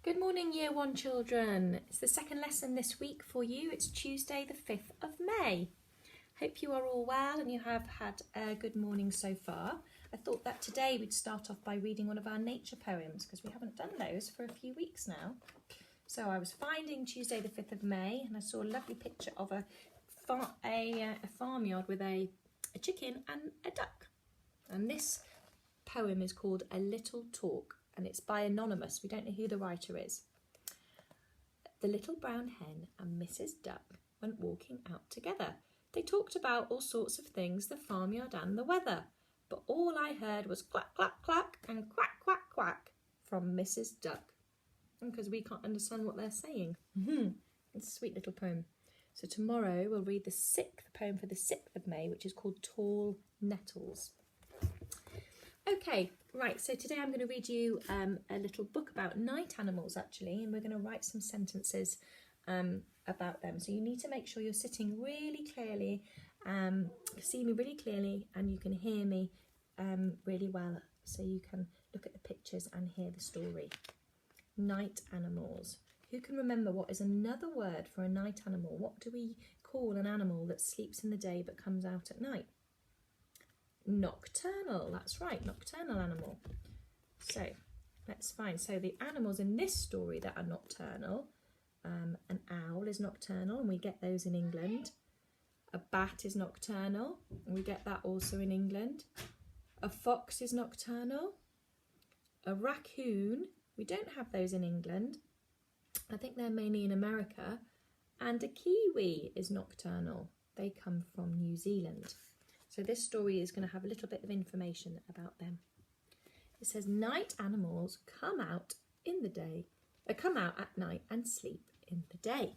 Good morning, Year 1 children. It's the second lesson this week for you. It's Tuesday the 5th of May. Hope you are all well and you have had a good morning so far. I thought that today we'd start off by reading one of our nature poems because we haven't done those for a few weeks now. So I was finding Tuesday the 5th of May and I saw a lovely picture of a farmyard with a chicken and a duck. And this poem is called A Little Talk. And it's by Anonymous. We don't know who the writer is. The little brown hen and Mrs. Duck went walking out together. They talked about all sorts of things, the farmyard and the weather. But all I heard was clack, clack, clack and quack, quack, quack from Mrs. Duck. Because we can't understand what they're saying. It's a sweet little poem. So tomorrow we'll read the poem for the 6th of May, which is called Tall Nettles. Okay, right, so today I'm going to read you a little book about night animals actually, and we're going to write some sentences about them. So you need to make sure you're sitting really clearly, see me really clearly, and you can hear me really well, so you can look at the pictures and hear the story. Night animals. Who can remember what is another word for a night animal? What do we call an animal that sleeps in the day but comes out at night? Nocturnal, that's right, nocturnal animal. So let's find, so the animals in this story that are nocturnal, an owl is nocturnal and we get those in England. A bat is nocturnal and we get that also in England. A fox is nocturnal. A raccoon, we don't have those in England. I think they're mainly in America. And a kiwi is nocturnal. They come from New Zealand. So this story is going to have a little bit of information about them. It says night animals come out at night and sleep in the day.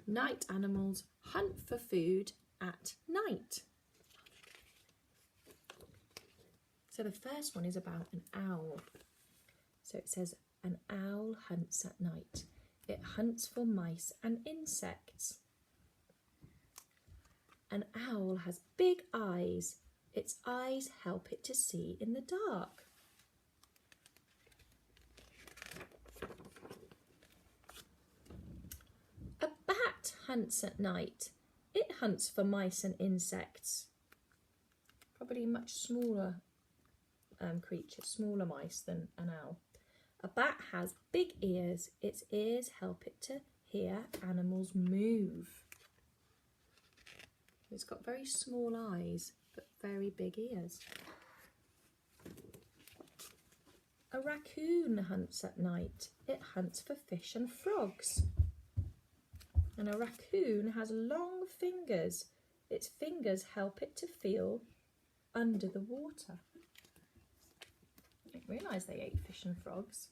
Night animals hunt for food at night. So the first one is about an owl. So it says an owl hunts at night. It hunts for mice and insects. An owl has big eyes. Its eyes help it to see in the dark. A bat hunts at night. It hunts for mice and insects. Probably much smaller creatures, smaller mice than an owl. A bat has big ears. Its ears help it to hear animals move. It's got very small eyes, but very big ears. A raccoon hunts at night. It hunts for fish and frogs. And a raccoon has long fingers. Its fingers help it to feel under the water. I didn't realise they ate fish and frogs.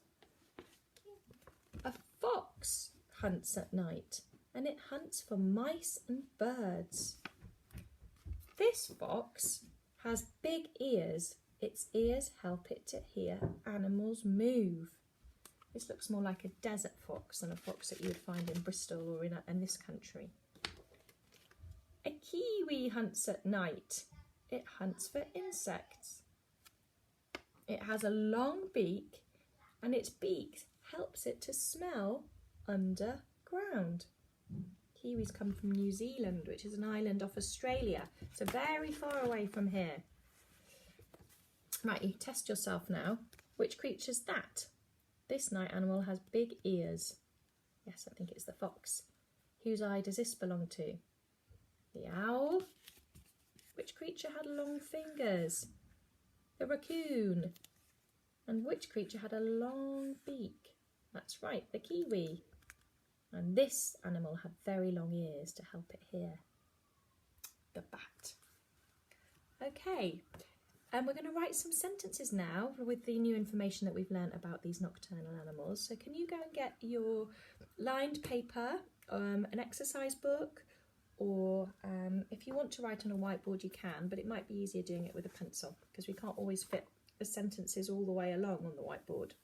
A fox hunts at night, and it hunts for mice and birds. This fox has big ears. Its ears help it to hear animals move. This looks more like a desert fox than a fox that you would find in Bristol or in this country. A kiwi hunts at night. It hunts for insects. It has a long beak, and its beak helps it to smell underground. Kiwis come from New Zealand, which is an island off Australia, so very far away from here. Right, you test yourself now. Which creature's that? This night animal has big ears. Yes, I think it's the fox. Whose eye does this belong to? The owl. Which creature had long fingers? The raccoon. And which creature had a long beak? That's right, the kiwi. And this animal had very long ears to help it hear. The bat. Okay, and we're going to write some sentences now with the new information that we've learnt about these nocturnal animals. So can you go and get your lined paper, an exercise book, or if you want to write on a whiteboard you can, but it might be easier doing it with a pencil because we can't always fit the sentences all the way along on the whiteboard.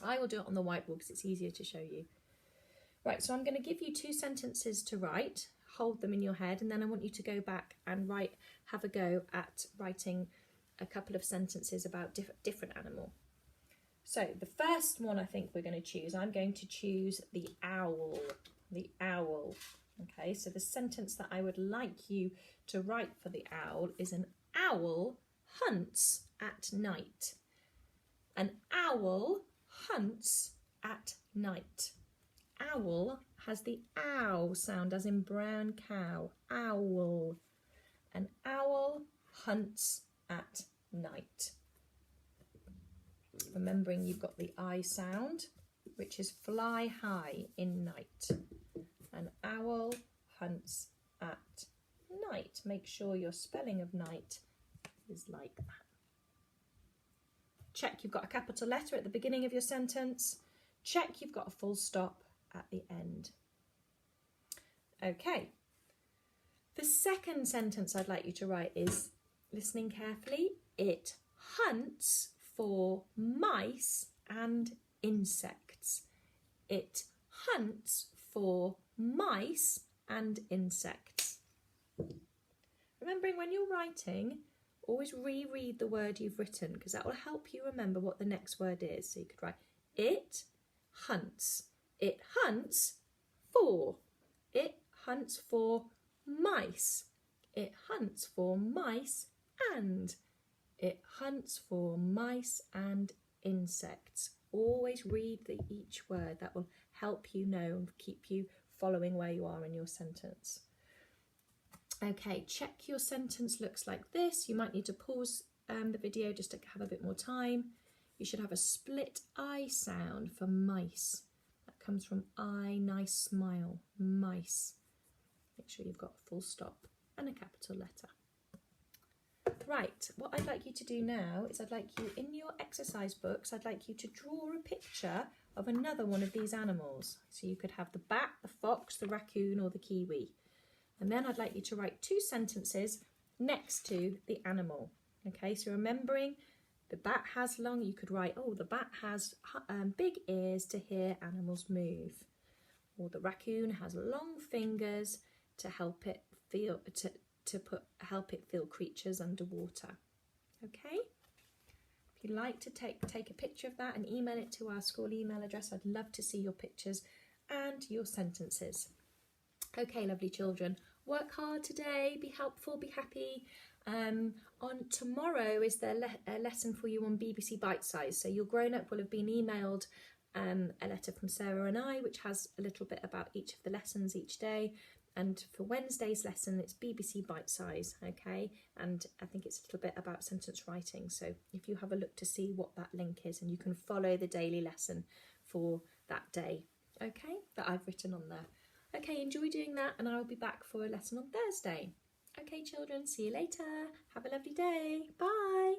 I will do it on the whiteboard because it's easier to show you. Right, so I'm going to give you 2 sentences to write, hold them in your head, and then I want you to go back and have a go at writing a couple of sentences about different animal. So the first one I think we're going to choose, I'm going to choose the owl. The owl. Okay, so the sentence that I would like you to write for the owl is an owl hunts at night. An owl hunts at night. Owl has the ow sound as in brown cow. Owl. An owl hunts at night. Remembering you've got the I sound, which is fly high in night. An owl hunts at night. Make sure your spelling of night is like that. Check you've got a capital letter at the beginning of your sentence. Check you've got a full stop at the end. Okay. The second sentence I'd like you to write is, listening carefully, it hunts for mice and insects. It hunts for mice and insects. Remembering when you're writing, always reread the word you've written because that will help you remember what the next word is. So you could write, it hunts. It hunts for. It hunts for mice. It hunts for mice and. It hunts for mice and insects. Always read each word. That will help you know and keep you following where you are in your sentence. Okay, check your sentence looks like this. You might need to pause the video just to have a bit more time. You should have a split I sound for mice. That comes from I, nice smile, mice. Make sure you've got a full stop and a capital letter. Right, what I'd like you to do now is I'd like you, in your exercise books, I'd like you to draw a picture of another one of these animals. So you could have the bat, the fox, the raccoon or the kiwi. And then I'd like you to write 2 sentences next to the animal. Okay, so remembering the bat has long, you could write, oh, the bat has big ears to hear animals move. Or the raccoon has long fingers to help it feel, help it feel creatures underwater. Okay? If you'd like to take a picture of that and email it to our school email address, I'd love to see your pictures and your sentences. Okay, lovely children, work hard today, be helpful, be happy. On tomorrow is there a lesson for you on BBC Bite Size. So your grown-up will have been emailed a letter from Sarah and I, which has a little bit about each of the lessons each day. And for Wednesday's lesson, it's BBC Bite Size, okay? And I think it's a little bit about sentence writing. So if you have a look to see what that link is, and you can follow the daily lesson for that day, okay? That I've written on there. Okay, enjoy doing that, and I'll be back for a lesson on Thursday. Okay, children, see you later. Have a lovely day. Bye.